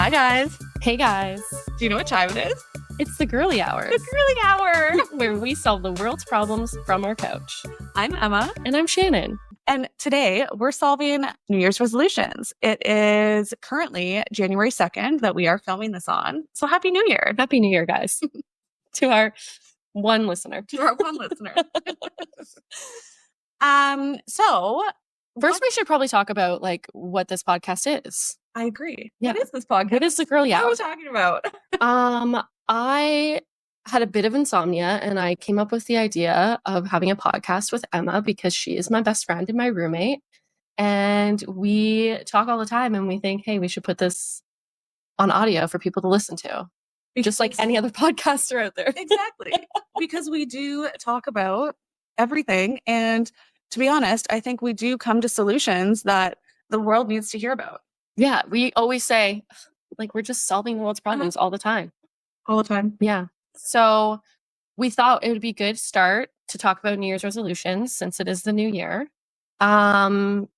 Hi, guys. Hey, guys. Do you know what time it is? It's the Girly Hour. The Girly Hour. Where we solve the world's problems from our couch. I'm Emma. And I'm Shannon. And today we're solving New Year's resolutions. It is currently January 2nd that we are filming this on. So Happy New Year. Happy New Year, guys. To our one listener. So first we should probably talk about like what this podcast is. I agree. Yeah. What is this podcast? What is the Girly Hour? What are we talking about? I had a bit of insomnia and I came up with the idea of having a podcast with Emma because she is my best friend and my roommate. And we talk all the time and we think, hey, we should put this on audio for people to listen to. Just like any other podcaster out there. Exactly. Because we do talk about everything. And to be honest, I think we do come to solutions that the world needs to hear about. Yeah. We always say, like, we're just solving the world's problems all the time. All the time. Yeah. So we thought it would be good start to talk about New Year's resolutions since it is the new year. And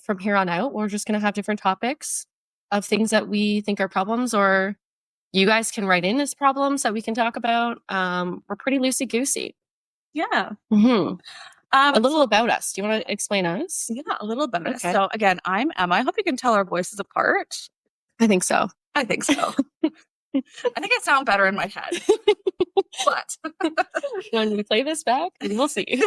from here on out, we're just going to have different topics of things that we think are problems, or you guys can write in as problems that we can talk about. We're pretty loosey-goosey. Yeah. Mm-hmm. A little about us. Do you want to explain us? Yeah, a little about us. So again, I'm Emma. I hope you can tell our voices apart. I think so. I think so. I think I sound better in my head. But when we play this back, we'll see.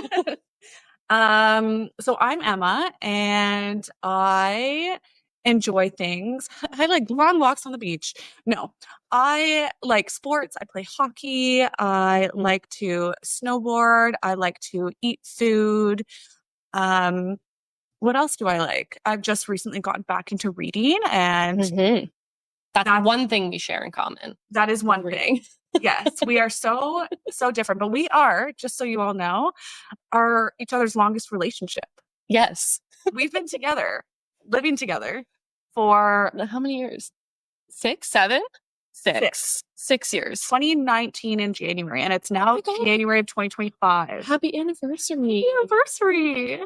So I'm Emma and I enjoy things. I like long walks on the beach. No, I like sports. I play hockey. I like to snowboard. I like to eat food. What else do I like? I've just recently gotten back into reading, and that's one thing we share in common. That is one thing. Yes, we are so different, but we are, just so you all know, are each other's longest relationship. Yes. We've been together, living together for how many years? 6, 7? 6 years. 2019 in January, and it's now January of 2025. Happy anniversary.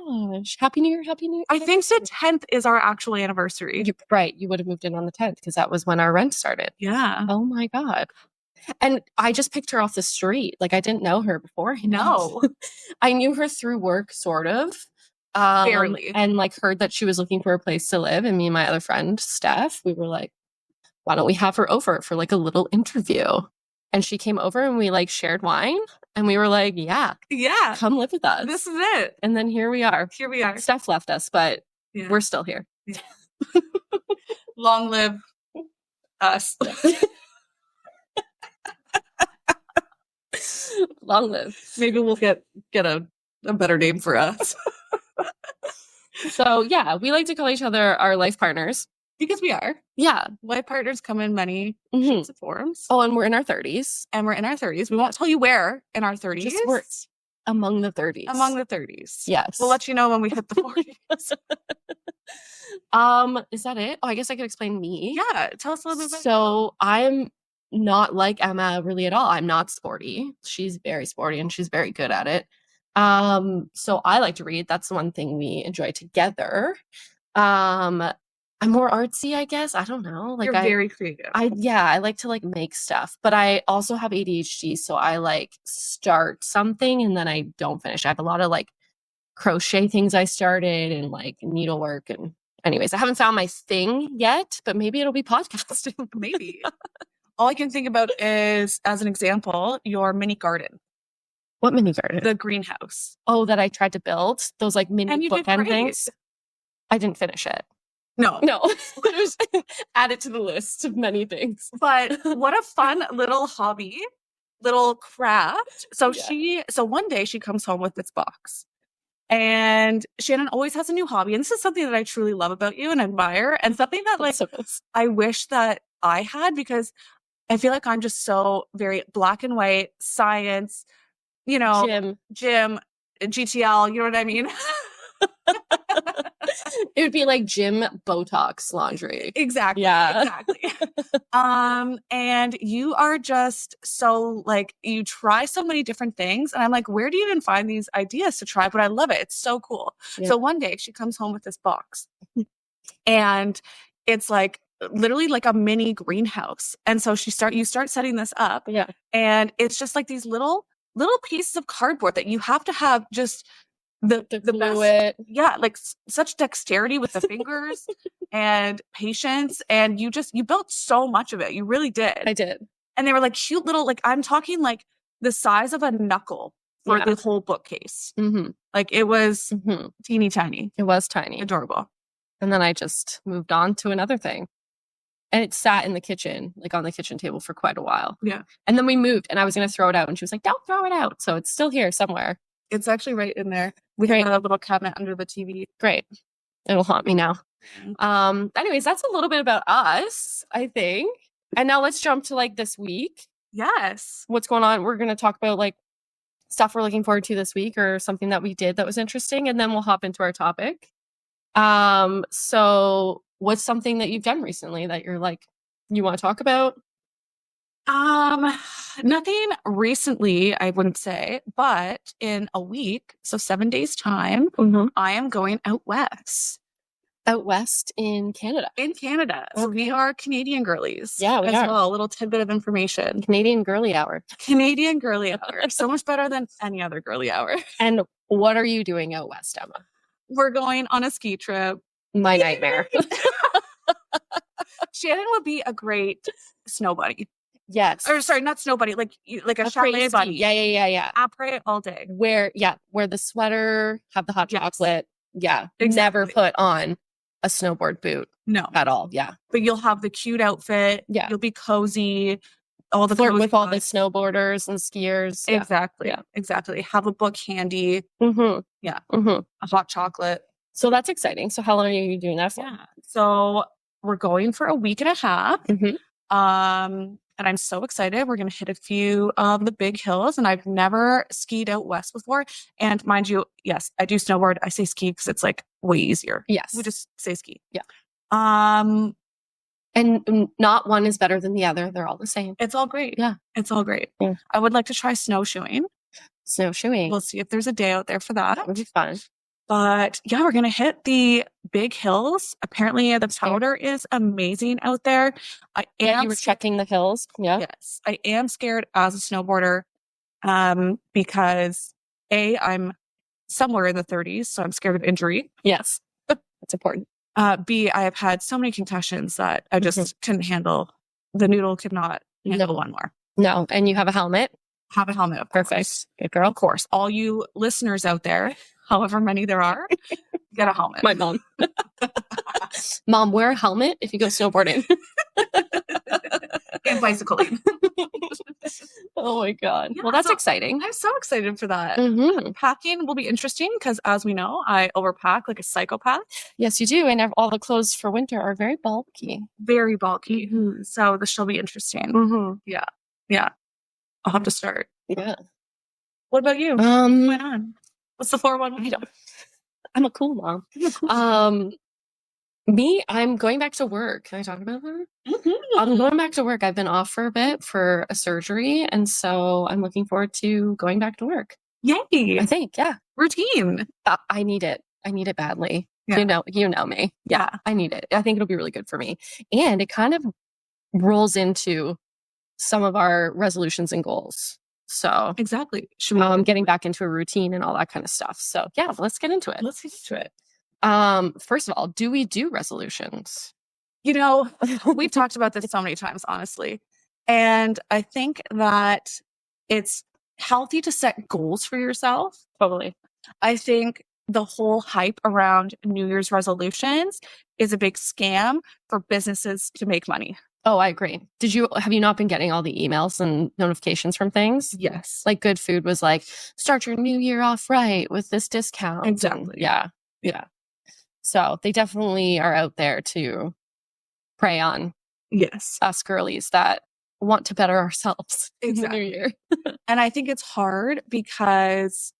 Gosh. Happy New Year. Happy New Year. I think the 10th is our actual anniversary. Right. You would have moved in on the 10th because that was when our rent started. Yeah. Oh my God. And I just picked her off the street. Like, I didn't know her before. No. I knew her through work, sort of. Barely. And like heard that she was looking for a place to live. And me and my other friend, Steph, we were like, why don't we have her over for like a little interview? And she came over and we like shared wine. And we were like, yeah, come live with us. This is it. And then here we are. Steph left us, but we're still here. Yeah. Long live us. Long live. Maybe we'll get a better name for us. So yeah, we like to call each other our life partners. Because we are. Yeah. Life partners come in many shapes and forms. Oh, and we're in our 30s. We won't tell you where in our 30s. Just we're among the 30s. Yes. We'll let you know when we hit the 40s. Is that it? Oh, I guess I could explain me. Yeah. Tell us a little bit about So I'm not like Emma really at all. I'm not sporty. She's very sporty and she's very good at it. So I like to read. That's the one thing we enjoy together. I'm more artsy, I guess. I don't know. Like, you're very creative. I like to like make stuff, but I also have ADHD. So I like start something and then I don't finish. I have a lot of like crochet things I started and like needlework. And anyways, I haven't found my thing yet, but maybe it'll be podcasting. Maybe. All I can think about is, as an example, your mini garden. What mini garden? The greenhouse. Oh, that I tried to build. Those like mini bookend things. I didn't finish it. No. Add it to the list of many things. But what a fun little hobby, little craft. So one day she comes home with this box. And Shannon always has a new hobby. And this is something that I truly love about you and admire. And something that like I wish that I had, because I feel like I'm just so very black and white, science, gym, GTL, you know what I mean? It would be like gym Botox laundry. Exactly. Yeah. Exactly. And you are just so like, you try so many different things. And I'm like, where do you even find these ideas to try? But I love it. It's so cool. Yeah. So one day she comes home with this box and it's like literally like a mini greenhouse. And so you start setting this up. Yeah. And it's just like these little pieces of cardboard that you have to have just the glue best, it. yeah, like such dexterity with the fingers and patience. And you built so much of it. You really did. I did. And they were like cute little, like I'm talking like the size of a knuckle for the whole bookcase. Mm-hmm. Like it was teeny tiny. It was tiny. Adorable. And then I just moved on to another thing. And it sat in the kitchen, like on the kitchen table for quite a while. Yeah. And then we moved and I was going to throw it out. And she was like, don't throw it out. So it's still here somewhere. It's actually right in there. We have a little cabinet under the TV. Great. It'll haunt me now. Anyways, that's a little bit about us, I think. And now let's jump to like this week. Yes. What's going on? We're going to talk about like stuff we're looking forward to this week or something that we did that was interesting. And then we'll hop into our topic. So what's something that you've done recently that you're like, you want to talk about? Nothing recently, I wouldn't say, but in a week, so 7 days time, I am going out west. Out west in Canada. In Canada. Okay. So we are Canadian girlies. Yeah, we are. Well, a little tidbit of information. Canadian Girly Hour. Canadian Girly Hour. So much better than any other girly hour. And what are you doing out west, Emma? We're going on a ski trip. My nightmare. Shannon would be a great snow buddy. Yes. Or sorry, not snow buddy, like a chalet buddy. Yeah. Après all day. Wear the sweater, have the hot chocolate. Yeah. Exactly. Never put on a snowboard boot. No. At all. Yeah. But you'll have the cute outfit. Yeah. You'll be cozy. All the flirt with all the snowboarders and skiers. Exactly. Yeah. Exactly. Have a book handy. Yeah. A hot chocolate. So that's exciting. So how long are you doing that for? Yeah. So we're going for a week and a half. And I'm so excited. We're going to hit a few of the big hills, and I've never skied out west before. And mind you, yes, I do snowboard. I say ski because it's like way easier. Yes. We just say ski. Yeah. And not one is better than the other. They're all the same. It's all great. Yeah. It's all great. Yeah. I would like to try snowshoeing. We'll see if there's a day out there for that. That would be fun. But yeah, we're going to hit the big hills. Apparently the powder is amazing out there. You were checking the hills. Yeah. Yes. I am scared as a snowboarder because I'm somewhere in the 30s, so I'm scared of injury. Yes. That's important. B, I have had so many concussions that I just couldn't handle. The noodle could not handle one more. No. And you have a helmet? Have a helmet. Perfect. Good girl. Of course. All you listeners out there, however many there are, get a helmet. My mom. Mom, wear a helmet if you go snowboarding. And bicycling. Oh my God. Yeah, well, that's exciting. I'm so excited for that. Mm-hmm. Packing will be interesting because, as we know, I overpack like a psychopath. Yes, you do. And all the clothes for winter are very bulky. Very bulky. So this shall be interesting. Yeah. Yeah. I'll have to start. Yeah. What about you? What's going on? What's the 411? I'm a cool mom. Me, I'm going back to work. Can I talk about that? I'm going back to work. I've been off for a bit for a surgery. And so I'm looking forward to going back to work. Yay. I think, yeah. Routine. I need it. I need it badly. Yeah. You know me. Yeah. I need it. I think it'll be really good for me. And it kind of rolls into some of our resolutions and goals. So exactly. Getting back into a routine and all that kind of stuff. So yeah, let's get into it. First of all, do we do resolutions? You know, we've talked about this so many times, honestly. And I think that it's healthy to set goals for yourself. Totally. I think the whole hype around New Year's resolutions is a big scam for businesses to make money. Oh, I agree. Have you not been getting all the emails and notifications from things? Yes. Like Good Food was like, start your new year off right with this discount. Exactly. Yeah. So they definitely are out there to prey on us girlies that want to better ourselves in the new year. And I think it's hard because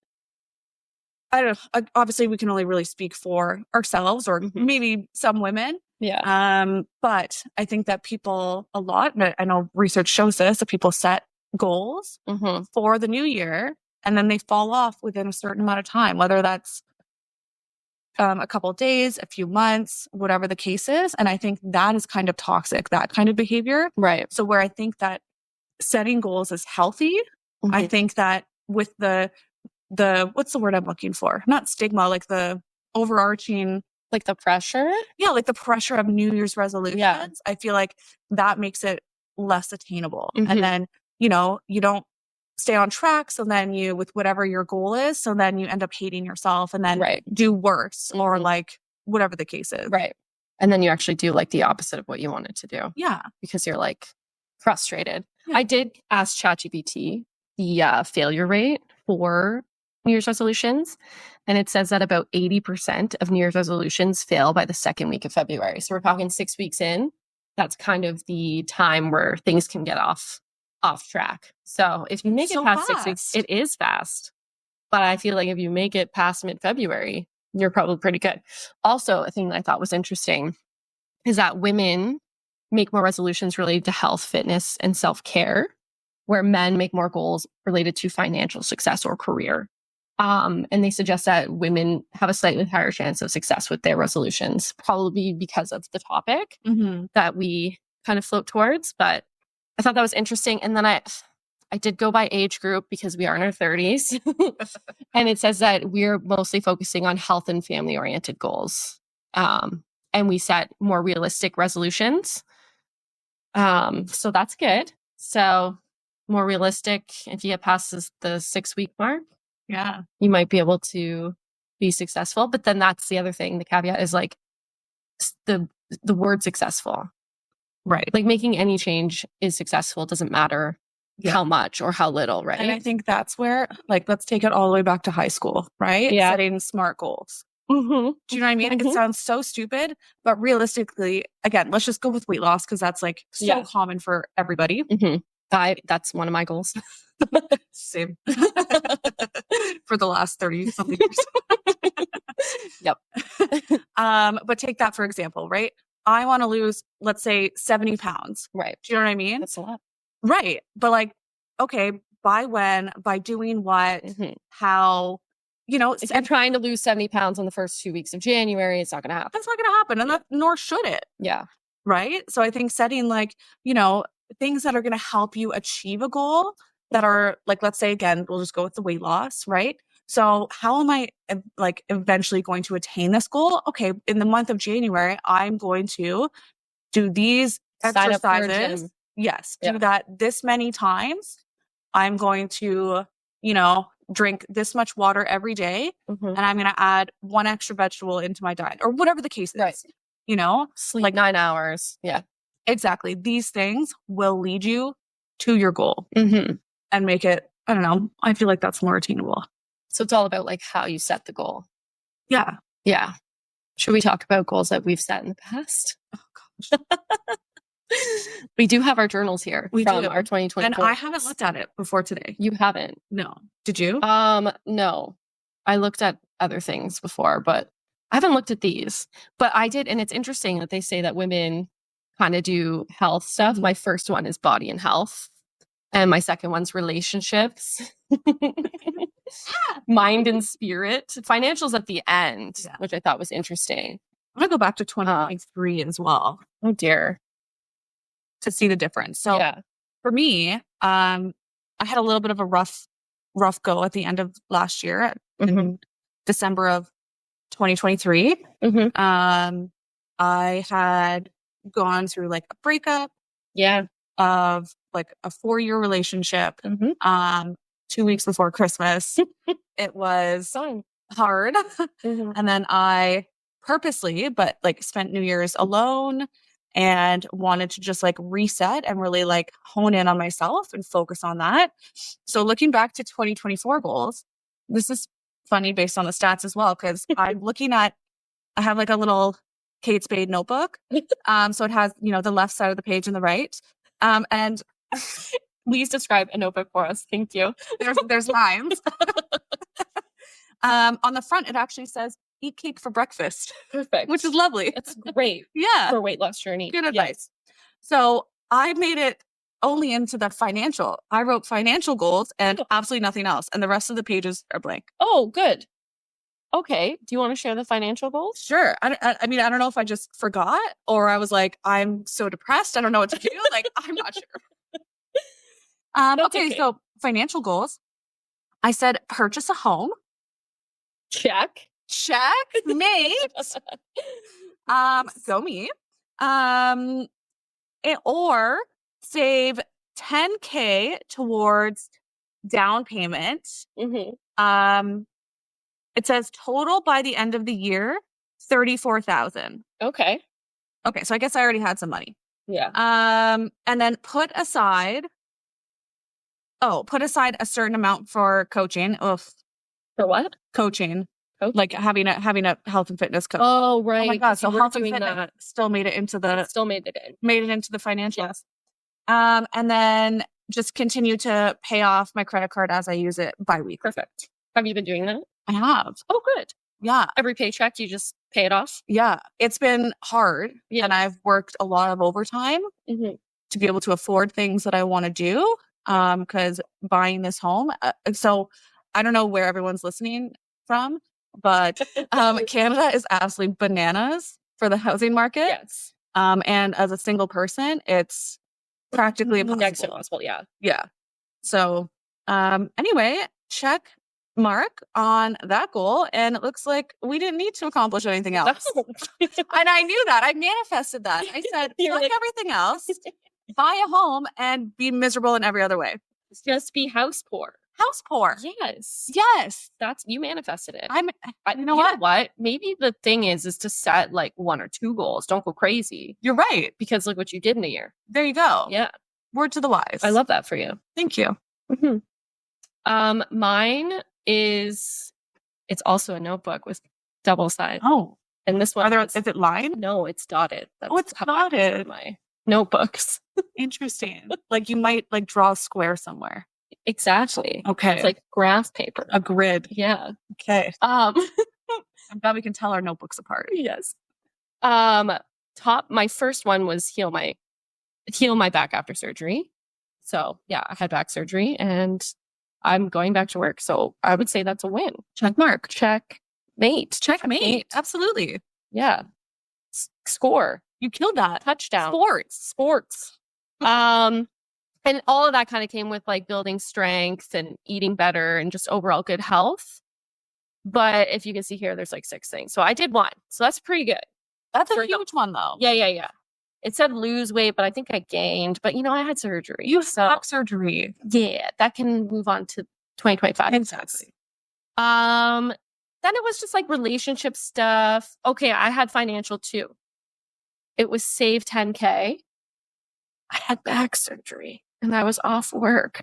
I don't know, obviously we can only really speak for ourselves or maybe some women. Yeah. But I think that people a lot, and I know research shows this, that people set goals for the new year and then they fall off within a certain amount of time, whether that's a couple days, a few months, whatever the case is. And I think that is kind of toxic, that kind of behavior. Right. So where I think that setting goals is healthy, I think that with the what's the word I'm looking for? Not stigma, like the overarching, like the pressure. Yeah, like the pressure of New Year's resolutions. I feel like that makes it less attainable. And then, you don't stay on track. So then you, with whatever your goal is, so then you end up hating yourself and then do worse or like whatever the case is. Right. And then you actually do like the opposite of what you wanted to do. Yeah. Because you're like frustrated. Yeah. I did ask ChatGPT the failure rate for New Year's resolutions. And it says that about 80% of New Year's resolutions fail by the second week of February. So we're talking 6 weeks in. That's kind of the time where things can get off track. So if you make it past 6 weeks, it is fast. But I feel like if you make it past mid-February, you're probably pretty good. Also, a thing that I thought was interesting is that women make more resolutions related to health, fitness, and self-care, where men make more goals related to financial success or career. And they suggest that women have a slightly higher chance of success with their resolutions, probably because of the topic that we kind of float towards. But I thought that was interesting. And then I did go by age group because we are in our 30s. And it says that we're mostly focusing on health and family-oriented goals. And we set more realistic resolutions. So that's good. So more realistic, if you get past the 6 week mark, you might be able to be successful. But then that's the other thing. The caveat is like the word successful. Right. Like making any change is successful. It doesn't matter how much or how little, right? And I think that's where, like, let's take it all the way back to high school, right? Yeah. Setting SMART goals. Do you know what I mean? It sounds so stupid, but realistically, again, let's just go with weight loss because that's like so common for everybody. That's one of my goals. Same. For the last 30 something years. Yep. But take that for example, right? I want to lose, let's say 70 pounds. Right. Do you know what I mean? That's a lot. Right. But like, okay, by when, by doing what, how, if you're trying to lose 70 pounds in the first 2 weeks of January, it's not going to happen. That's not going to happen. And nor should it. Yeah. Right. So I think setting like, things that are going to help you achieve a goal that are like, let's say again, we'll just go with the weight loss, right? So how am I like eventually going to attain this goal? Okay. In the month of January, I'm going to do these exercises. Yes. Do that this many times. I'm going to, drink this much water every day. And I'm going to add one extra vegetable into my diet or whatever the case is. Right. Sleep like 9 hours. Yeah. Exactly. These things will lead you to your goal and make it, I don't know, I feel like that's more attainable. So it's all about like how you set the goal. Yeah. Yeah. Should we talk about goals that we've set in the past? Oh gosh. We do have our journals here from our 2020. And I haven't looked at it before today. You haven't? No. Did you? No. I looked at other things before, but I haven't looked at these. But I did, and it's interesting that they say that women kind of do health stuff. My first one is body and health. And my second one's relationships. Mind and spirit. Financials at the end, which I thought was interesting. I'm going to go back to 2023 as well. Oh dear. To see the difference. So for me, I had a little bit of a rough go at the end of last year in December of 2023. I had gone through like a breakup of like a 4-year relationship 2 weeks before Christmas. It was hard. And then I purposely, but like spent New Year's alone and wanted to just like reset and really like hone in on myself and focus on that. So looking back to 2024 goals, this is funny based on the stats as well, because I'm looking at, I have like a little Kate Spade notebook. So it has, the left side of the page and the right. And please describe a notebook for us. Thank you. There's lines. On the front, it actually says, eat cake for breakfast. Perfect. Which is lovely. It's great. Yeah. For a weight loss journey. Good advice. So I made it only into the financial. I wrote financial goals and absolutely nothing else. And the rest of the pages are blank. Oh, good. Okay. Do you want to share the financial goals? Sure. I mean, I don't know if I just forgot or I was like, I'm so depressed. I don't know what to do. Like, I'm not sure. Okay. So financial goals. I said purchase a home. Check. Mate. Go me. Or save 10K towards down payment. It says total by the end of the year, 34,000. Okay. Okay, so I guess I already had some money. Yeah. And then put aside a certain amount for coaching. Ugh. For what? Coaching. Like having a health and fitness coach. Oh, right. Oh my God. So health and doing fitness that. still made it into the financials. Yes. And then just continue to pay off my credit card as I use it bi-weekly. Perfect. Have you been doing that? I have. Oh, good. Yeah. Every paycheck, you just pay it off? Yeah. It's been hard. Yeah. And I've worked a lot of overtime to be able to afford things that I want to do. Because buying this home. So I don't know where everyone's listening from, but Canada is absolutely bananas for the housing market. Yes. And as a single person, it's practically impossible. Next to impossible, yeah. Yeah. So anyway, check mark on that goal. And it looks like we didn't need to accomplish anything else. And I knew that. I manifested that. I said, fuck everything else, buy a home and be miserable in every other way. Just be house poor. House poor. Yes. You manifested it. You know what? Maybe the thing is to set like 1 or 2 goals. Don't go crazy. You're right. Because look what you did in a year. There you go. Yeah. Word to the wise. I love that for you. Thank you. Mine is, it's also a notebook with double side. Oh. And this one is it lined? No, it's dotted. It's dotted. My notebooks. Interesting. Like you might like draw a square somewhere. Exactly. Okay. It's like graph paper. A grid. Yeah. Okay. I'm glad we can tell our notebooks apart. Yes. My first one was heal my back after surgery. So yeah, I had back surgery and I'm going back to work. So I would say that's a win. Check mark. Checkmate. Absolutely. Yeah. Score. You killed that. Touchdown. Sports. And all of that kind of came with like building strength and eating better and just overall good health. But if you can see here, there's like 6 things. So I did 1. So that's pretty good. That's a huge one though. Yeah. It said lose weight, but I think I gained. But I had surgery. You had surgery. Yeah, that can move on to 2025. Exactly. Then it was just like relationship stuff. Okay, I had financial too. It was save 10K. I had back surgery and I was off work.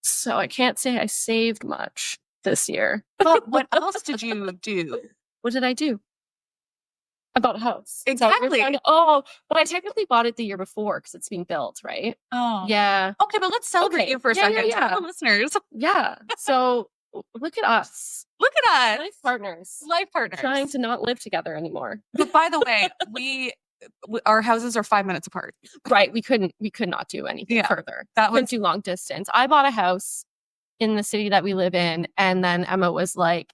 So I can't say I saved much this year. But what else did you do? What did I do? I bought a house. Exactly. But I technically bought it the year before because it's being built, right? Oh. Yeah. Okay, but let's celebrate you for a second. Yeah. Tell the listeners. Yeah. So look at us. Life partners. Trying to not live together anymore. But by the way, our houses are 5 minutes apart. Right. We could not do anything further. That couldn't do long distance. I bought a house in the city that we live in. And then Emma was like,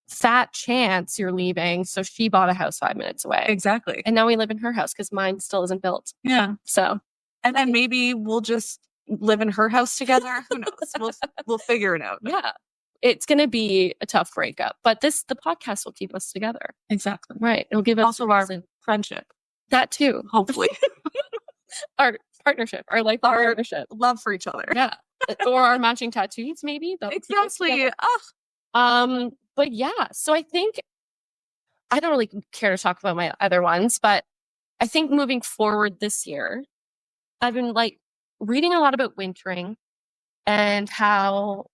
fat chance you're leaving. So she bought a house 5 minutes away. Exactly. And now we live in her house because mine still isn't built. Yeah. So. And then maybe we'll just live in her house together. Who knows? We'll figure it out. Yeah. It's going to be a tough breakup, but the podcast will keep us together. Exactly. Right. It'll give us also our friendship. That too. Hopefully. Our partnership, our life partnership. Love for each other. Yeah. Or our matching tattoos, maybe. Exactly. But yeah, so I think I don't really care to talk about my other ones, but I think moving forward this year, I've been like reading a lot about wintering and how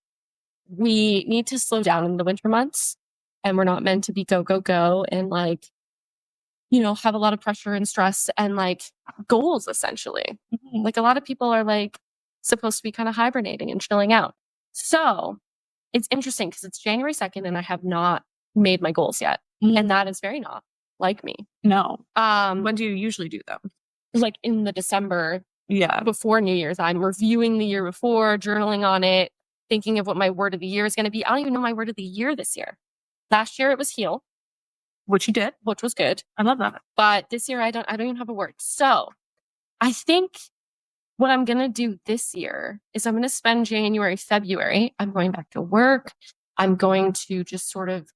we need to slow down in the winter months and we're not meant to be go, go, go and like, have a lot of pressure and stress and like goals essentially. Mm-hmm. Like a lot of people are like supposed to be kind of hibernating and chilling out. So it's interesting because it's January 2nd and I have not made my goals yet. Mm-hmm. And that is very not like me. No. When do you usually do them? Like in the December. Yeah. Before New Year's, I'm reviewing the year before, journaling on it, thinking of what my word of the year is going to be. I don't even know my word of the year this year. Last year it was heal, which you did. which was good. I love that. But this year I don't even have a word. So I think what I'm going to do this year is I'm going to spend January, February. I'm going back to work. I'm going to just sort of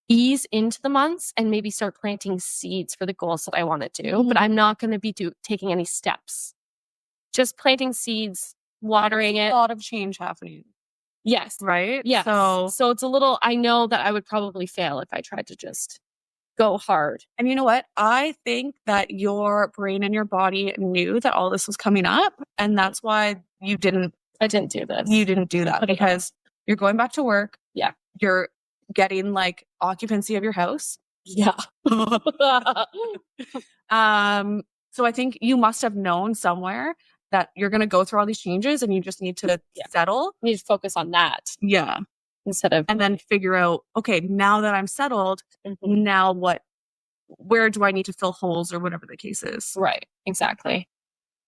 ease into the months and maybe start planting seeds for the goals that I want to do. But I'm not going to be taking any steps. Just planting seeds, watering it. A lot of change happening. Yes. Right? Yes. So it's a little, I know that I would probably fail if I tried to just go hard. And you know what? I think that your brain and your body knew that all this was coming up. And that's why I didn't do this. You didn't do that because you're going back to work. Yeah. You're getting like occupancy of your house. Yeah. So I think you must have known somewhere that you're going to go through all these changes and you just need to settle. You need to focus on that. Yeah. Instead of. And then figure out, okay, now that I'm settled, now what, where do I need to fill holes or whatever the case is? Right. Exactly.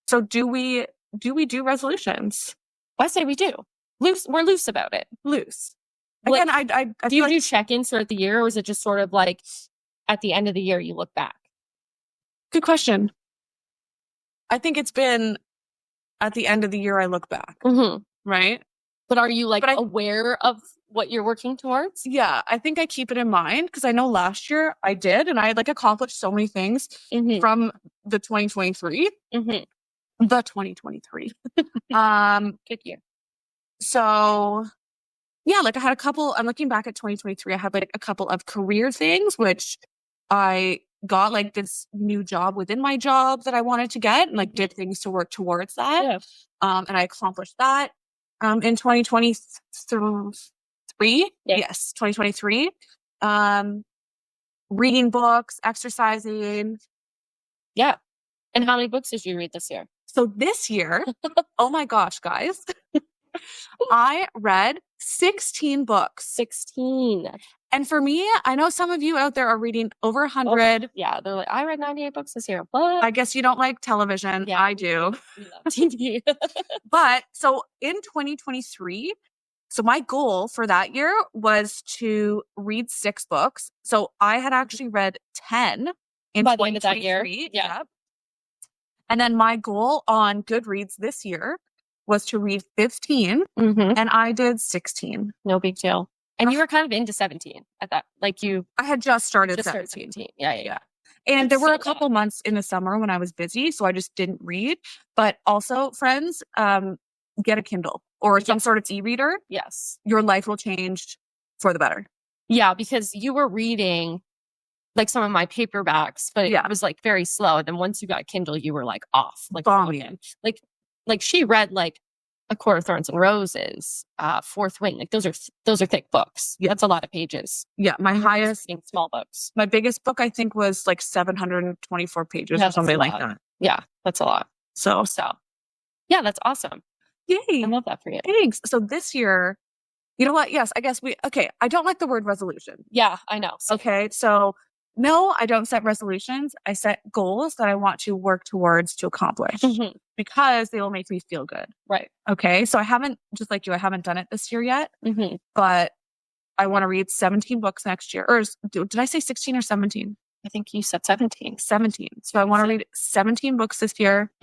So do we do resolutions? I say we do. We're loose about it. Loose. Like, again, I do you do check-ins throughout the year, or is it just sort of like at the end of the year you look back? Good question. I think it's been at the end of the year I look back. Right? But are you like aware of what you're working towards? Yeah, I think I keep it in mind because I know last year I did, and I had like accomplished so many things from the 2023. The 2023. Good year. So yeah, like I had a couple, I'm looking back at 2023, I had like a couple of career things, which I got like this new job within my job that I wanted to get and like did things to work towards that. Yeah. And I accomplished that in 2023. Yes, 2023. Reading books, exercising. Yeah. And how many books did you read this year? So this year, oh my gosh, guys, I read 16 books. 16. And for me, I know some of you out there are reading over 100. Oh, yeah, they're like, I read 98 books this year. What? I guess you don't like television. Yeah, I do. We love TV. But so in 2023, so my goal for that year was to read 6 books. So I had actually read 10 in by the end of that year. Yeah. And then my goal on Goodreads this year was to read 15, and I did 16. No big deal. And you were kind of into 17 at that. Like I had just started 17. Yeah. And there were a couple months in the summer when I was busy, so I just didn't read. But also, friends, get a Kindle or some sort of e-reader. Yes. Your life will change for the better. Yeah, because you were reading like some of my paperbacks, but it was like very slow. And then once you got Kindle, you were like off. Like bombing. Like she read like A Court of Thorns and Roses, Fourth Wing. Like those are thick books. Yeah. That's a lot of pages. Yeah. My highest small books. My biggest book I think was like 724 pages or something like that. Yeah, that's a lot. So yeah, that's awesome. Yay. I love that for you. Thanks. So this year, you know what? Yes, I guess I don't like the word resolution. Yeah, I know. Okay. So no, I don't set resolutions. I set goals that I want to work towards to accomplish because they will make me feel good. Right. Okay. So I haven't done it this year yet, but I want to read 17 books next year. Or did I say 16 or 17? I think you said 17. 17. So I want to read 17 books this year.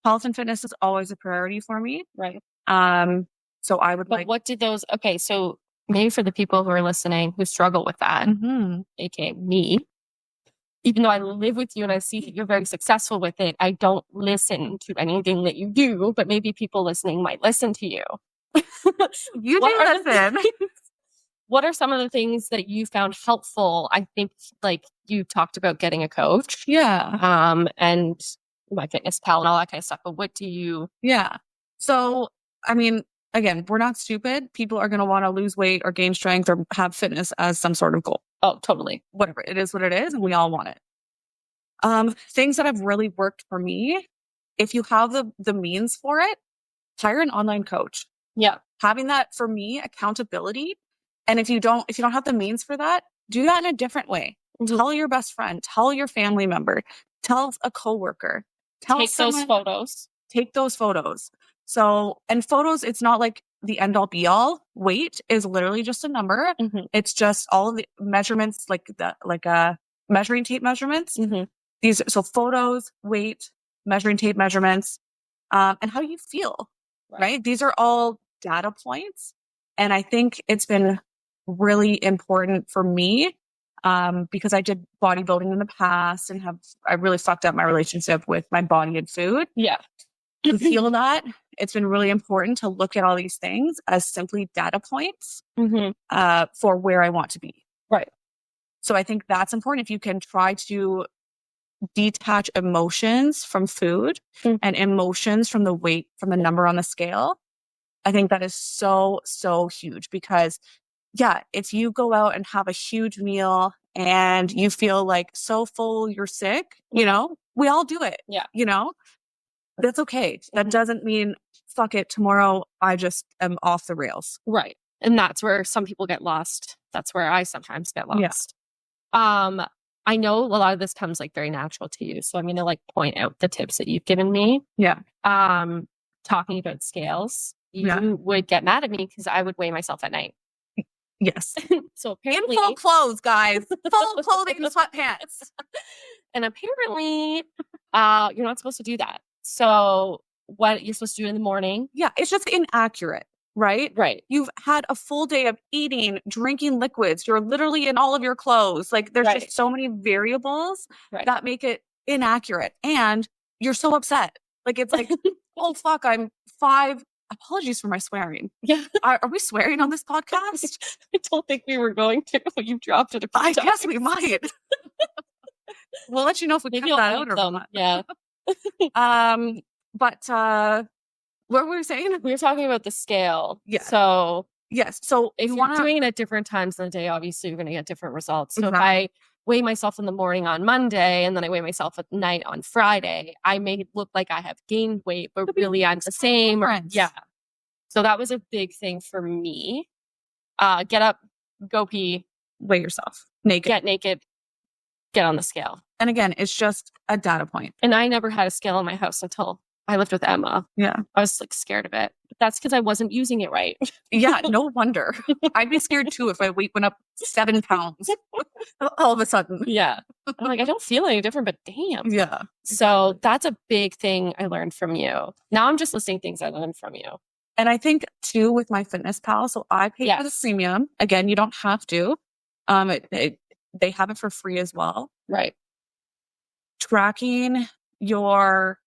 Health and fitness is always a priority for me. Right. So I would what did those, okay, so maybe for the people who are listening who struggle with that, aka me, even though I live with you and I see that you're very successful with it, I don't listen to anything that you do, but maybe people listening might listen to you. You do listen. What are some of the things that you found helpful? I think like you talked about getting a coach. Yeah. And My Fitness Pal and all that kind of stuff. But what do you... Yeah. So, I mean, again, we're not stupid. People are going to want to lose weight or gain strength or have fitness as some sort of goal. Oh, totally. Whatever. It is what it is. And we all want it. Things that have really worked for me, if you have the means for it, hire an online coach. Yeah. Having that, for me, accountability. And if you don't have the means for that, do that in a different way. Tell your best friend, tell your family member, tell a coworker, take those photos. Take those photos. So, and photos, it's not like the end all be all. Weight is literally just a number. Mhm. It's just all of the measurements, like measuring tape measurements. Mhm. So photos, weight, measuring tape measurements, and how you feel, right? These are all data points. And I think it's been really important for me, because I did bodybuilding in the past and I really fucked up my relationship with my body and food. Yeah. To feel that, it's been really important to look at all these things as simply data points, for where I want to be. Right. So I think that's important. If you can try to detach emotions from food and emotions from the weight, from the number on the scale, I think that is so, so huge. Because yeah, if you go out and have a huge meal and you feel like so full, you're sick, we all do it. Yeah. That's okay. That doesn't mean, fuck it, tomorrow I just am off the rails. Right. And that's where some people get lost. That's where I sometimes get lost. Yeah. I know a lot of this comes like very natural to you. So I'm going to like point out the tips that you've given me. Yeah. Talking about scales, you would get mad at me because I would weigh myself at night. Yes. So apparently, in full clothes, guys, full clothing and sweatpants. And apparently, you're not supposed to do that. So what you're supposed to do in the morning? Yeah, it's just inaccurate, right? Right. You've had a full day of eating, drinking liquids. You're literally in all of your clothes. Like there's just so many variables that make it inaccurate, and you're so upset. Like it's like, oh fuck, I'm 5. Apologies for my swearing. Yeah. Are we swearing on this podcast? I don't think we were going to, but you dropped it. I guess we might. We'll let you know if we cut that out or not. Yeah. But what were we saying? We were talking about the scale. Yeah. So yes. So if you're doing it at different times in the day, obviously you're going to get different results. So if I weigh myself in the morning on Monday and then I weigh myself at night on Friday, I may look like I have gained weight, but really I'm the same. Yeah. So that was a big thing for me. Get up, go pee, weigh yourself naked, get naked, get on the scale. And again, it's just a data point. And I never had a scale in my house until I lived with Emma. Yeah. I was like scared of it. But that's because I wasn't using it right. Yeah, no wonder. I'd be scared too if my weight went up 7 pounds all of a sudden. Yeah. I'm like, I don't feel any different, but damn. Yeah. So that's a big thing I learned from you. Now I'm just listing things I learned from you. And I think too with my Fitness Pal, so I pay for the premium. Again, you don't have to. They have it for free as well. Right. Tracking your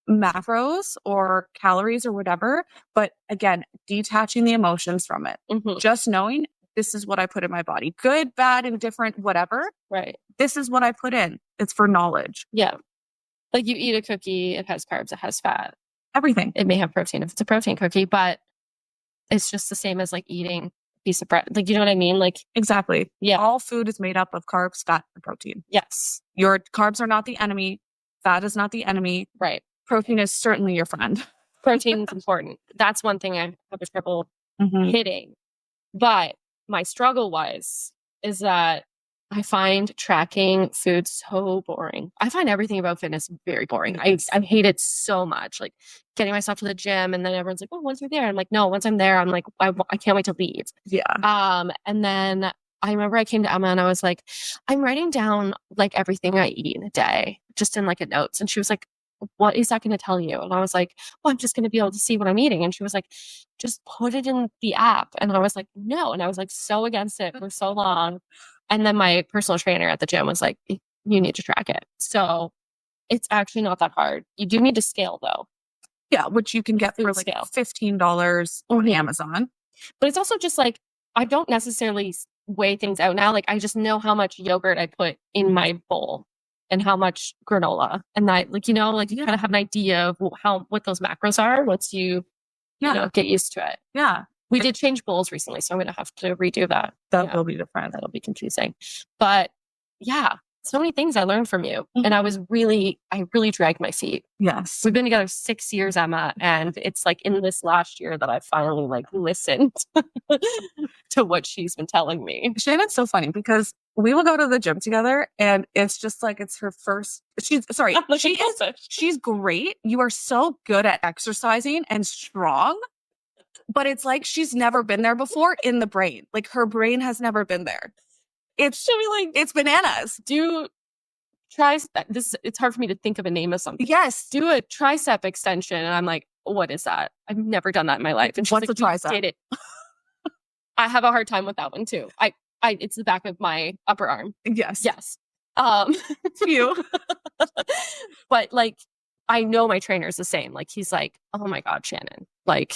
macros or calories or whatever, but again, detaching the emotions from it. Just knowing this is what I put in my body. Good, bad, indifferent, whatever. Right. This is what I put in. It's for knowledge. Yeah. Like you eat a cookie, it has carbs, it has fat. Everything. It may have protein if it's a protein cookie, but it's just the same as like eating a piece of bread. Like, you know what I mean? Like, exactly. Yeah. All food is made up of carbs, fat, and protein. Yes. Your carbs are not the enemy. Fat is not the enemy. Right. Protein is certainly your friend. Protein is important. That's one thing I have a trouble hitting. But my struggle is that I find tracking food so boring. I find everything about fitness very boring. I hate it so much. Like getting myself to the gym and then everyone's like, oh, once you're there. I'm like, no, once I'm there, I'm like, I can't wait to leave. Yeah. And then I remember I came to Emma and I was like, I'm writing down like everything I eat in a day, just in like a notes. And she was like, what is that going to tell you? And I was like, well, I'm just going to be able to see what I'm eating. And she was like, just put it in the app. And I was like, no. And I was like so against it for so long. And then my personal trainer at the gym was like, you need to track it. So it's actually not that hard. You do need to scale though. Yeah, which you can get for like $15 on Amazon. But it's also just like, I don't necessarily weigh things out now. Like I just know how much yogurt I put in my bowl and how much granola. And that, like, you know, like you kind of have an idea of what those macros are once you know, get used to it. Yeah. We did change bowls recently, so I'm going to have to redo that. That will be different. That'll be confusing. But yeah, so many things I learned from you. And I really dragged my feet. Yes. We've been together 6 years, Emma. And it's like in this last year that I finally like listened to what she's been telling me. Shannon's so funny because we will go to the gym together and it's just like it's her first. She's great. You are so good at exercising and strong. but it's like she's never been there before in the brain. Like her brain has never been there. She'll be like, it's bananas. It's hard for me to think of a name of something. Yes. Do a tricep extension. And I'm like, what is that? I've never done that in my life. And she's what's like, a tricep? Did it. I have a hard time with that one too. It's the back of my upper arm. Yes. Phew. But like, I know my trainer's the same. Like, he's like, oh my God, Shannon, like,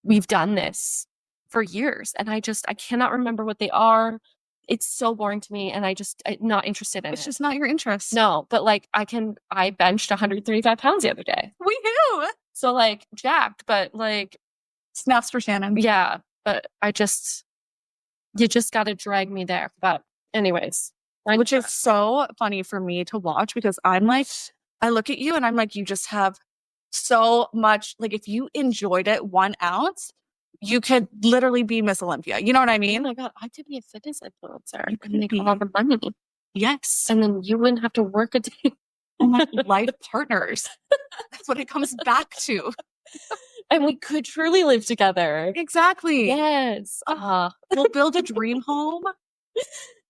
we've done this for years. And I cannot remember what they are. It's so boring to me. And I'm not interested in it. It's just not your interest. No, but like, I benched 135 pounds the other day. We do. So like, jacked, but like. Snaps for Shannon. Yeah. But you just got to drag me there. But anyways. Which is so funny for me to watch because I'm like, I look at you and I'm like, you just have so much, like if you enjoyed it 1 ounce, you could literally be Miss Olympia. You know what I mean? Oh my God, I could be a fitness influencer. You could make all the money. Yes. And then you wouldn't have to work a day. Oh my life partners. That's what it comes back to. And we could truly live together. Exactly. Yes. We'll build a dream home.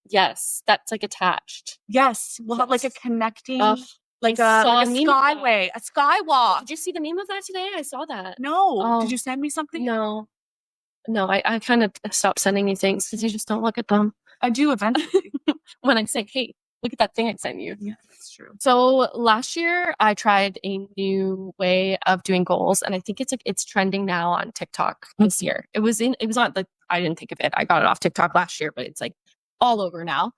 Yes. That's like attached. Yes. We'll have like a connecting, like a skyway, a skywalk. Did you see the meme of that today? I saw that. No. Did you send me something? No, I kind of stopped sending you things because you just don't look at them. I do eventually. When I say, hey, look at that thing I sent you. Yeah, that's true. So last year I tried a new way of doing goals, and I think it's trending now on TikTok this year. It was on I didn't think of it. I got it off TikTok last year, but it's like all over now.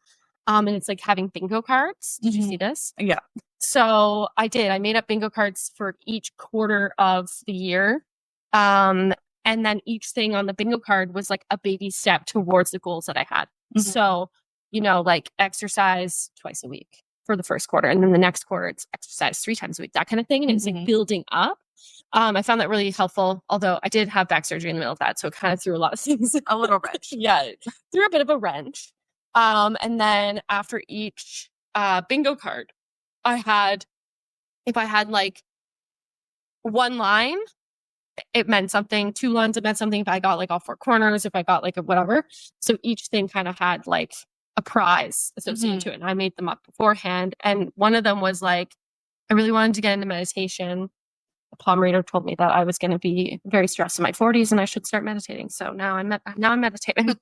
And it's like having bingo cards. Did you see this? Yeah. So I did. I made up bingo cards for each quarter of the year. And then each thing on the bingo card was like a baby step towards the goals that I had. Mm-hmm. So, like exercise twice a week for the first quarter. And then the next quarter, it's exercise 3 times a week, that kind of thing. And it's like building up. I found that really helpful, although I did have back surgery in the middle of that. So it kind of threw a lot of things. A little wrench. Yeah. Threw a bit of a wrench. And then after each bingo card, if I had like 1 line, it meant something. 2 lines, it meant something. If I got like all 4 corners, if I got like a whatever. So each thing kind of had like a prize associated to it. And I made them up beforehand. And one of them was like, I really wanted to get into meditation. A palm reader told me that I was going to be very stressed in my 40s and I should start meditating. So now I'm meditating.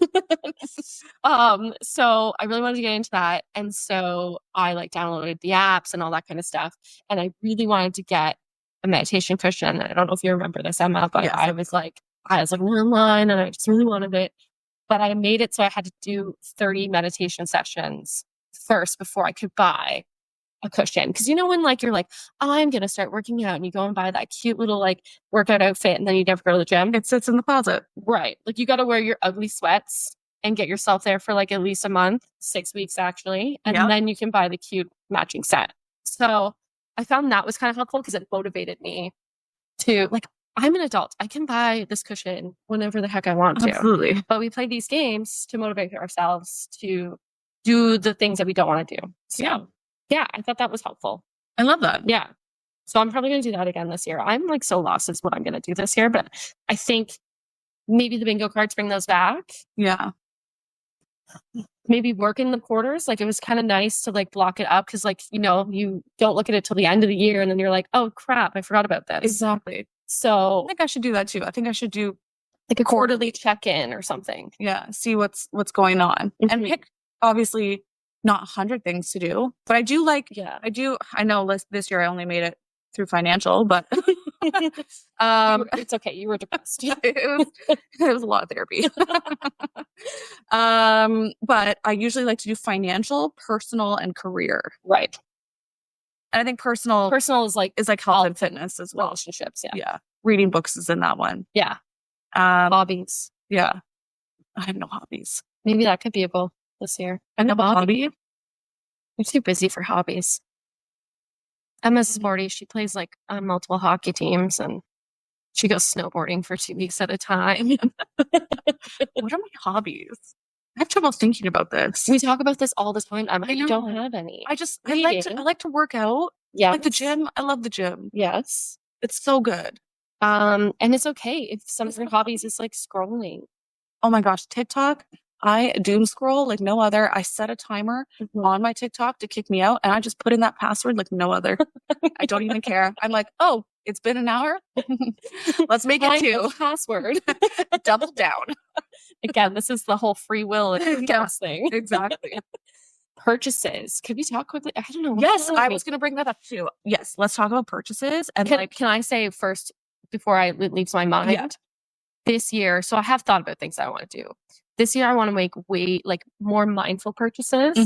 So I really wanted to get into that. And so I like downloaded the apps and all that kind of stuff. And I really wanted to get a meditation cushion. I don't know if you remember this, Emma, but yes. I was like online and I just really wanted it. But I made it so I had to do 30 meditation sessions first before I could buy a cushion. Because when like you're like, I'm gonna start working out, and you go and buy that cute little like workout outfit, and then you never go to the gym. It sits in the closet. Right. Like you got to wear your ugly sweats and get yourself there for like at least a month, 6 weeks actually, and then you can buy the cute matching set. So I found that was kind of helpful because it motivated me to like, I'm an adult. I can buy this cushion whenever the heck I want to. Absolutely. But we play these games to motivate ourselves to do the things that we don't want to do. So yeah, I thought that was helpful. I love that. Yeah. So I'm probably going to do that again this year. I'm like so lost as what I'm going to do this year, but I think maybe the bingo cards bring those back. Yeah. Maybe work in the quarters. Like it was kind of nice to like block it up because like, you don't look at it till the end of the year and then you're like, oh crap, I forgot about this. Exactly. So I think I should do that too. I think I should do like a quarterly check-in or something. Yeah. See what's going on and pick obviously not 100 things to do, but I do like, I know this year I only made it through financial, but it's okay. You were depressed. it was a lot of therapy. But I usually like to do financial, personal, and career. Right. And I think personal is like health and fitness as well. Relationships. Yeah. Yeah. Reading books is in that one. Yeah. Hobbies. Yeah. I have no hobbies. Maybe that could be a goal this year. I have a hobby. You're too busy for hobbies. Emma's sporty. She plays like on multiple hockey teams and she goes snowboarding for 2 weeks at a time. What are my hobbies? I have trouble thinking about this. We talk about this all the time. I don't have any. I like to work out. Yeah. Like the gym. I love the gym. Yes. It's so good. And it's okay if some of your hobbies is like scrolling. Oh my gosh, TikTok. I doom scroll like no other. I set a timer on my TikTok to kick me out, and I just put in that password like no other. I don't even care. I'm like, oh, it's been an hour. Let's make it two. Password. Double down. Again, this is the whole free will and thing. Exactly. Purchases. Could we talk quickly? I don't know. Yes, I was going to bring that up too. Yes, let's talk about purchases. And can I say first before it leaves my mind? Yeah. This year, so I have thought about things I want to do. This year, I want to make more mindful purchases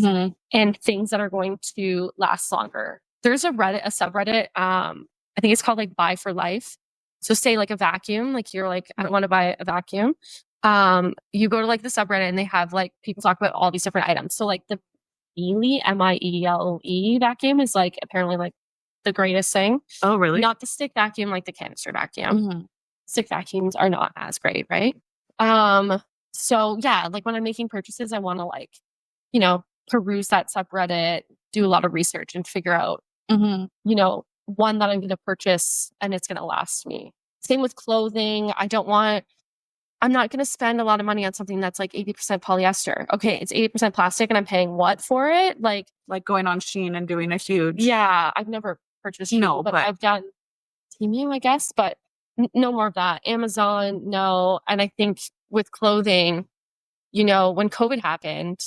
and things that are going to last longer. There's a subreddit. I think it's called like Buy for Life. So say like a vacuum, like you're like, I want to buy a vacuum. You go to like the subreddit and they have like people talk about all these different items. So like the Miele, Miele vacuum is like apparently like the greatest thing. Oh, really? Not the stick vacuum, like the canister vacuum. Stick vacuums are not as great, right? So yeah, like when I'm making purchases, I want to like, peruse that subreddit, do a lot of research and figure out, one that I'm going to purchase and it's going to last me. Same with clothing. I'm not going to spend a lot of money on something that's like 80% polyester. Okay, it's 80% plastic and I'm paying what for it? Like going on Shein and doing a huge. Yeah, I've never purchased Shein, but I've done Temu, I guess, but no more of that. Amazon, no. And I think with clothing, when COVID happened,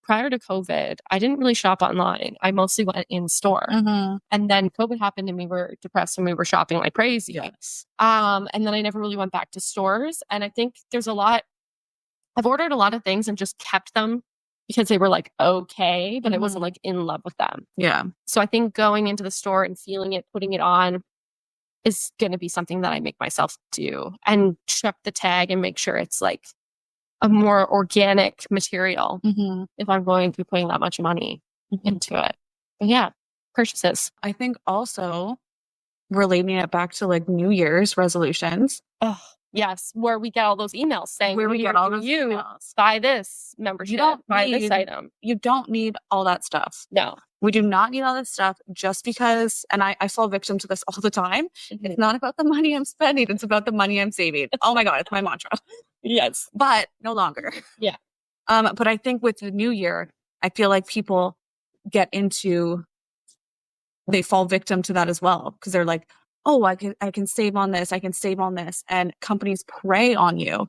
prior to COVID, I didn't really shop online. I mostly went in store. And then COVID happened and we were depressed and we were shopping like crazy. Yes. And then I never really went back to stores. And I think I've ordered a lot of things and just kept them because they were like, okay, but I wasn't like in love with them. Yeah. So I think going into the store and feeling it, putting it on is going to be something that I make myself do and check the tag and make sure it's like a more organic material if I'm going to be putting that much money into it. But yeah, purchases. I think also relating it back to like New Year's resolutions. Oh, yes. Where we get all those emails saying, where we get all those emails. Buy this membership, buy this item. You don't need all that stuff. No. We do not need all this stuff just because, and I fall victim to this all the time. It's not about the money I'm spending. It's about the money I'm saving. Oh my God, it's my mantra. Yes. But no longer. Yeah. But I think with the new year, I feel like people they fall victim to that as well. Because they're like, oh, I can save on this. I can save on this. And companies prey on you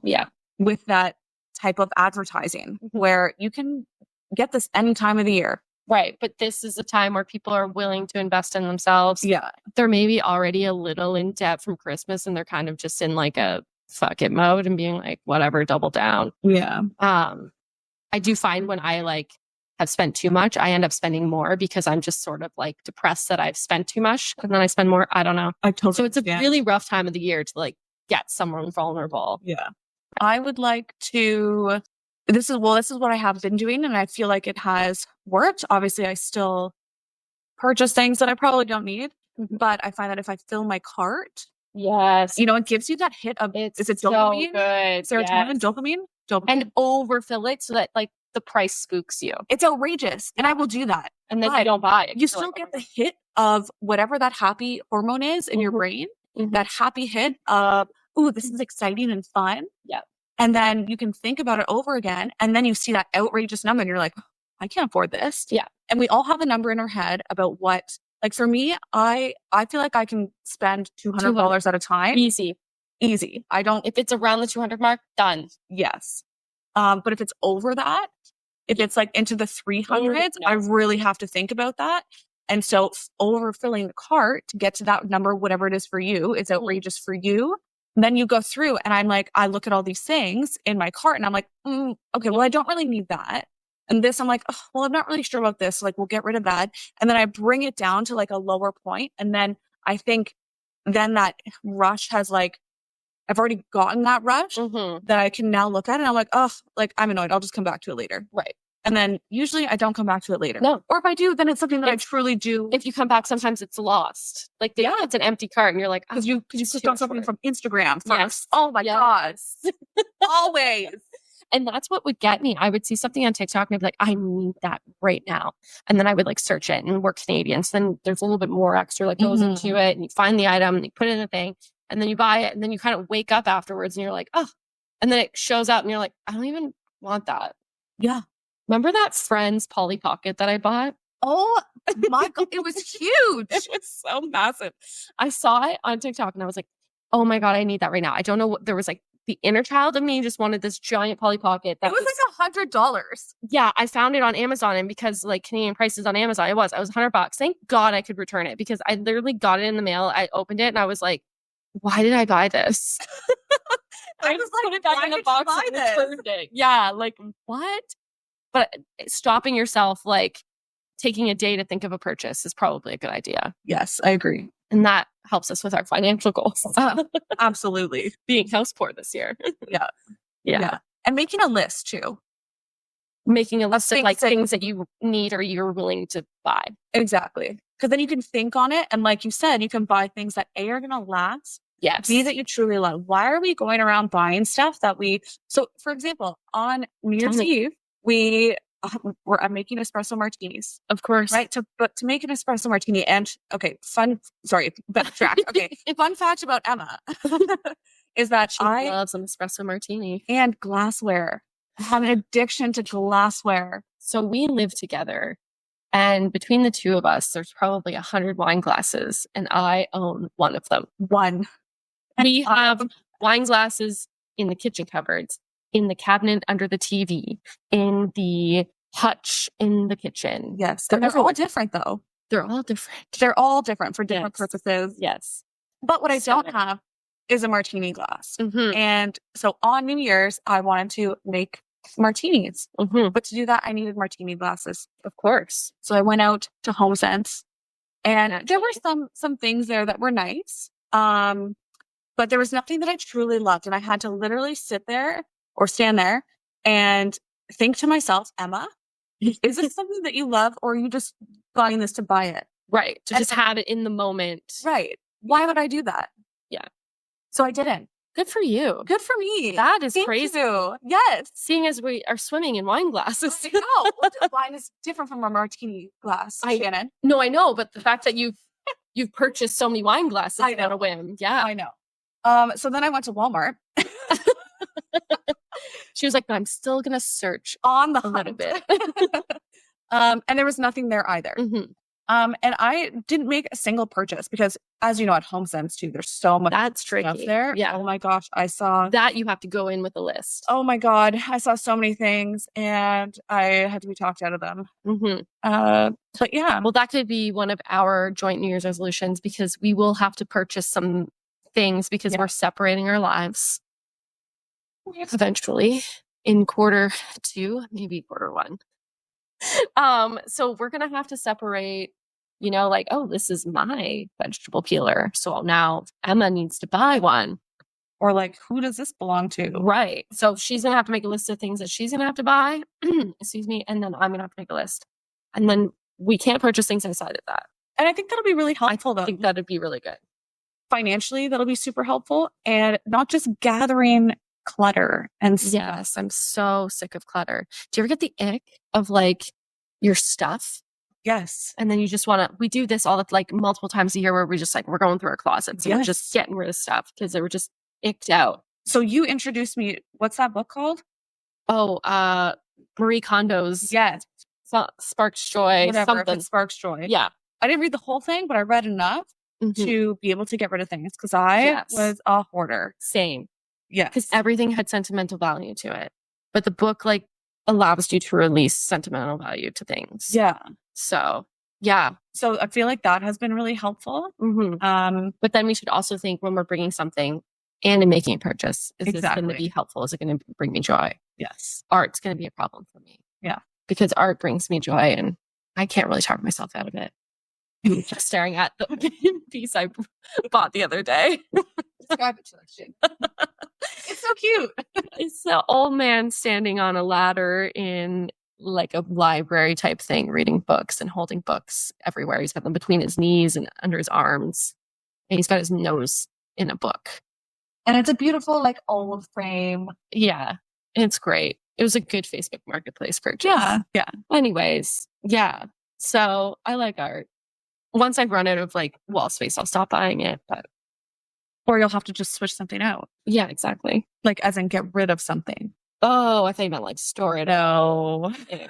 with that type of advertising where you can get this any time of the year. Right. But this is a time where people are willing to invest in themselves. Yeah. They're maybe already a little in debt from Christmas and they're kind of just in like a fuck it mode and being like, whatever, double down. Yeah. I do find when I like have spent too much, I end up spending more because I'm just sort of like depressed that I've spent too much. And then I spend more. I don't know. So it's a really rough time of the year to like get someone vulnerable. Yeah. I would like to, this is what I have been doing and I feel like it has worked. Obviously, I still purchase things that I probably don't need, but I find that if I fill my cart, yes, it gives you that hit of, is it dopamine? So good. Serotonin, dopamine? And overfill it so that like the price spooks you. It's outrageous. And I will do that. And then you don't buy it. You still get the hit of whatever that happy hormone is in your brain, that happy hit of, ooh, this is exciting and fun. Yeah. And then you can think about it over again. And then you see that outrageous number and you're like, I can't afford this. Yeah. And we all have a number in our head about what, like for me, I feel like I can spend $200 at a time. Easy. I don't. If it's around the 200 mark, done. Yes. But if it's over that, if it's like into the 300s, I really have to think about that. And so overfilling the cart to get to that number, whatever it is for you, it's outrageous for you. And then you go through and I'm like, I look at all these things in my cart and I'm like, okay, well, I don't really need that. And this, I'm like, oh, well, I'm not really sure about this. Like, we'll get rid of that. And then I bring it down to like a lower point. And then I think then that rush has like, I've already gotten that rush that I can now look at it. And I'm like, oh, like I'm annoyed. I'll just come back to it later. Right. And then usually I don't come back to it later. No. Or if I do, then it's something that I truly do. If you come back, sometimes it's lost. Like it's an empty cart and you're like, because you just got something from Instagram first. Yes. Oh my God. Always. And that's what would get me. I would see something on TikTok and I'd be like, I need that right now. And then I would like search it and we're Canadian. So then there's a little bit more extra that goes into it and you find the item and you put it in a thing. and then you buy it, and then you kind of wake up afterwards and you're like, oh, and then it shows up and you're like, I don't even want that. Yeah. Remember that Friends Polly Pocket that I bought? Oh my God. It was huge. It was so massive. I saw it on TikTok and I was like, oh my God, I need that right now. I don't know what there was like the inner child of me just wanted this giant Polly Pocket. It was like $100. Yeah, I found it on Amazon, and because like Canadian prices on Amazon, it was $100. Thank God I could return it because I literally got it in the mail. I opened it and I was like, why did I buy this? I was like, put it back in the box and returned it. Yeah, like what? But stopping yourself, like taking a day to think of a purchase is probably a good idea. Yes, I agree. And that helps us with our financial goals. Absolutely. Being house poor this year. Yeah. And making a list too. Making a list of like things that you need or you're willing to buy. Exactly. Because then you can think on it. And like you said, you can buy things that A, are going to last. Yes. B, that you truly love. Why are we going around buying stuff that so for example, on New Year's Eve, I'm making espresso martinis. Of course. Right. To make an espresso martini backtrack. Okay. Fun fact about Emma is that she loves an espresso martini. And glassware. I have an addiction to glassware. So we live together, and between the two of us, there's probably 100 wine glasses, and I own one of them. One. We have wine glasses in the kitchen cupboards, in the cabinet under the TV, in the hutch in the kitchen. Yes. They're all different though. They're all different. They're all different for different purposes. Yes. But what I don't have is a martini glass. Mm-hmm. And so on New Year's, I wanted to make martinis. Mm-hmm. But to do that, I needed martini glasses. Of course. So I went out to HomeSense, and there were some things there that were nice. But there was nothing that I truly loved. And I had to literally sit there or stand there and think to myself, Emma, is this something that you love, or are you just buying this to buy it? Right. To just have it in the moment. Right. Why would I do that? Yeah. So I didn't. Good for you. Good for me. That is Thank crazy. You. Yes. Seeing as we are swimming in wine glasses. No, wine is different from a martini glass, Shannon. No, I know, but the fact that you've purchased so many wine glasses on a whim. Yeah. I know. So then I went to Walmart. She was like, but I'm still going to search on the a little bit. And there was nothing there either. Mm-hmm. And I didn't make a single purchase because, as you know, at HomeSense too, there's so much stuff there. Yeah. Oh my gosh. I saw that you have to go in with a list. Oh my God. I saw so many things and I had to be talked out of them. Mm-hmm. But yeah. Well, that could be one of our joint New Year's resolutions, because we will have to purchase some things because we're separating our lives eventually in quarter 2, maybe quarter 1. So we're going to have to separate, like, oh, this is my vegetable peeler. So now Emma needs to buy one. Or like, who does this belong to? Right. So she's going to have to make a list of things that she's going to have to buy. Excuse me. And then I'm going to have to make a list. And then we can't purchase things outside of that. And I think that'll be really helpful though. I think that'd be really good. Financially, that'll be super helpful. And not just gathering clutter and stuff. Yes, I'm so sick of clutter. Do you ever get the ick of like your stuff? Yes. And then you just want to, we do this like multiple times a year where we just like, we're going through our closets and we're just getting rid of stuff because they were just icked out. So you introduced me, what's that book called? Oh, Marie Kondo's. Yes. Sparks Joy. Whatever, something. If it sparks joy. Yeah. I didn't read the whole thing, but I read enough to be able to get rid of things because I was a hoarder. Same. Yeah. Because everything had sentimental value to it. But the book like allows you to release sentimental value to things. Yeah. So, yeah. So I feel like that has been really helpful. Mm-hmm. But then we should also think when we're bringing something and making a purchase, is this going to be helpful? Is it going to bring me joy? Yes. Art's going to be a problem for me. Yeah. Because art brings me joy and I can't really talk myself out of it. I'm just staring at the piece I bought the other day. Describe it to us. It's so cute. It's an old man standing on a ladder in like a library type thing, reading books and holding books everywhere. He's got them between his knees and under his arms. And he's got his nose in a book. And it's a beautiful, like, old frame. Yeah. It's great. It was a good Facebook Marketplace purchase. Yeah. Anyways, yeah. So I like art. Once I run out of like wall space, I'll stop buying it. But Or you'll have to just switch something out. Yeah, exactly. Like, as in get rid of something. Oh, I thought you meant like store it. No. Ew.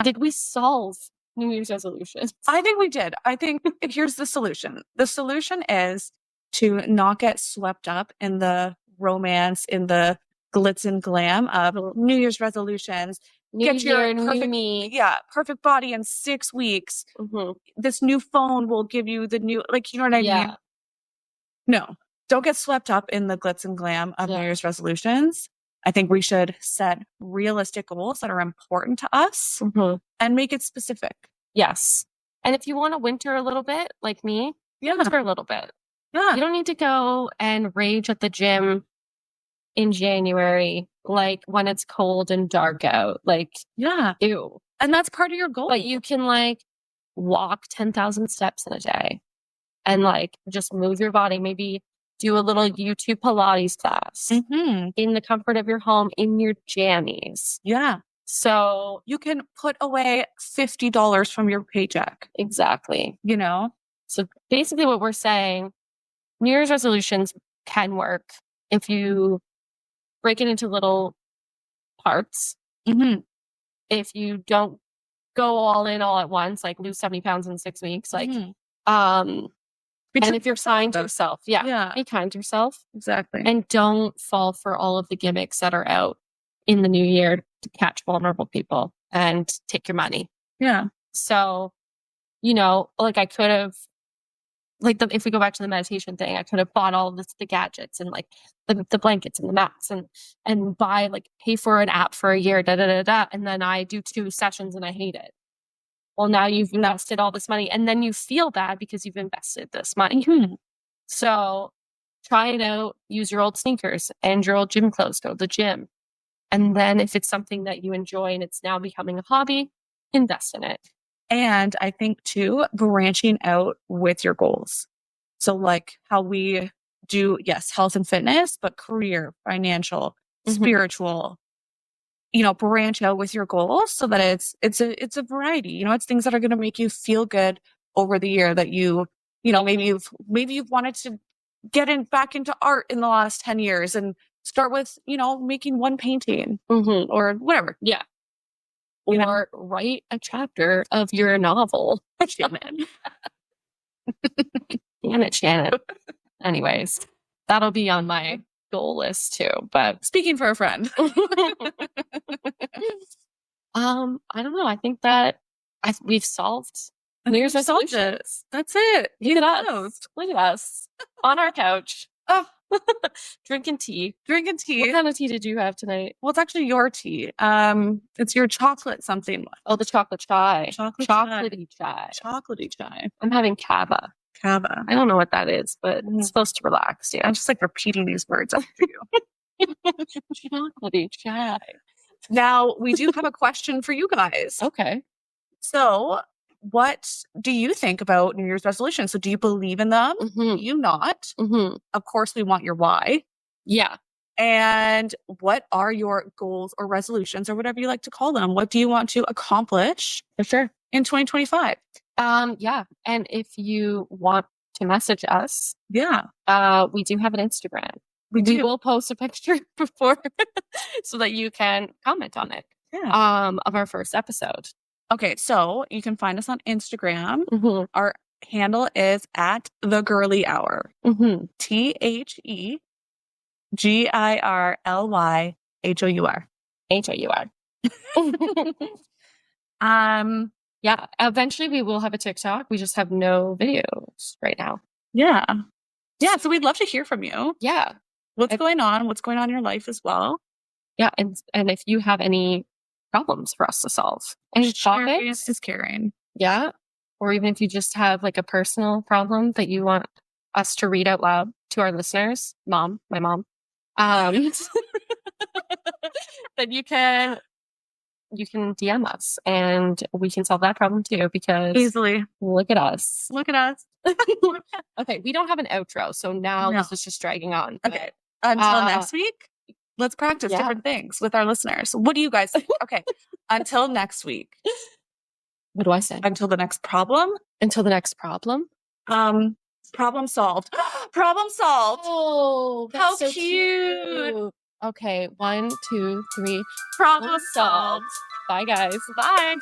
Did we solve New Year's resolutions? I think we did. I think here's the solution. The solution is to not get swept up in the romance, in the glitz and glam of New Year's resolutions. Get your new me. Yeah, perfect body in 6 weeks. Mm-hmm. This new phone will give you the new, like, you know what I mean? No, don't get swept up in the glitz and glam of New Year's resolutions. I think we should set realistic goals that are important to us and make it specific. Yes. And if you want to winter a little bit, like me, winter a little bit. Yeah. You don't need to go and rage at the gym in January, like when it's cold and dark out. Like, ew. And that's part of your goal. But you can like walk 10,000 steps in a day and like just move your body. Maybe do a little YouTube Pilates class in the comfort of your home, in your jammies. Yeah. So you can put away $50 from your paycheck. Exactly. You know? So basically what we're saying, New Year's resolutions can work if you break it into little parts. If you don't go all in all at once, like lose 70 pounds in 6 weeks, like, and if you're kind to yourself, be kind to yourself. Exactly. And don't fall for all of the gimmicks that are out in the new year to catch vulnerable people and take your money. Yeah. So, you know, like I could have, like if we go back to the meditation thing, I could have bought all this, the gadgets and like the blankets and the mats and buy like pay for an app for a year, and then I do 2 sessions and I hate it. Well, now you've invested all this money and then you feel bad because you've invested this money. So try it out, use your old sneakers and your old gym clothes, go to the gym. And then if it's something that you enjoy and it's now becoming a hobby, invest in it. And I think too, branching out with your goals. So like how we do, yes, health and fitness, but career, financial, spiritual, you know, branch out with your goals so that it's a variety, you know, it's things that are going to make you feel good over the year that you know, maybe you've wanted to get back into art in the last 10 years and start with, you know, making one painting or whatever. Yeah. Or write a chapter of your novel. Shannon. Damn it, Shannon. Anyways, that'll be on my goal list too. But speaking for a friend. I don't know. I think that we've solved New Year's resolutions. That's it. Look at us. Look at us on our couch. Oh, drinking tea. What kind of tea did you have tonight? Well, it's actually your tea. It's your chocolate something. Oh, the chocolate chai. Chocolatey chai. I'm having kava. I don't know what that is, but it's supposed to relax you. I'm just like repeating these words after you. Chocolatey chai. Now, we do have a question for you guys. Okay. So, what do you think about New Year's resolutions? So, do you believe in them? Do you not? Of course, we want your why. Yeah. And what are your goals or resolutions or whatever you like to call them? What do you want to accomplish for sure in 2025? Yeah. And if you want to message us, we do have an Instagram. We will post a picture before so that you can comment on it. Of our first episode. Okay, so you can find us on Instagram. Our handle is at the Girly Hour. TheGirlyHour. Yeah. Eventually we will have a TikTok. We just have no videos right now. Yeah. So we'd love to hear from you. Yeah. What's going on in your life as well. Yeah. And if you have any problems for us to solve, any topics is caring. Yeah. Or even if you just have like a personal problem that you want us to read out loud to our listeners, my mom, then you can DM us and we can solve that problem too, because easily. Look at us. Okay. We don't have an outro. So now this is just dragging on. Okay. Until next week, let's practice different things with our listeners. What do you guys think? Okay. Until next week. What do I say? Until the next problem. Problem solved. Problem solved. Oh, How that's so cute. Okay, 1, 2, 3. Problem solved. Bye, guys. Bye.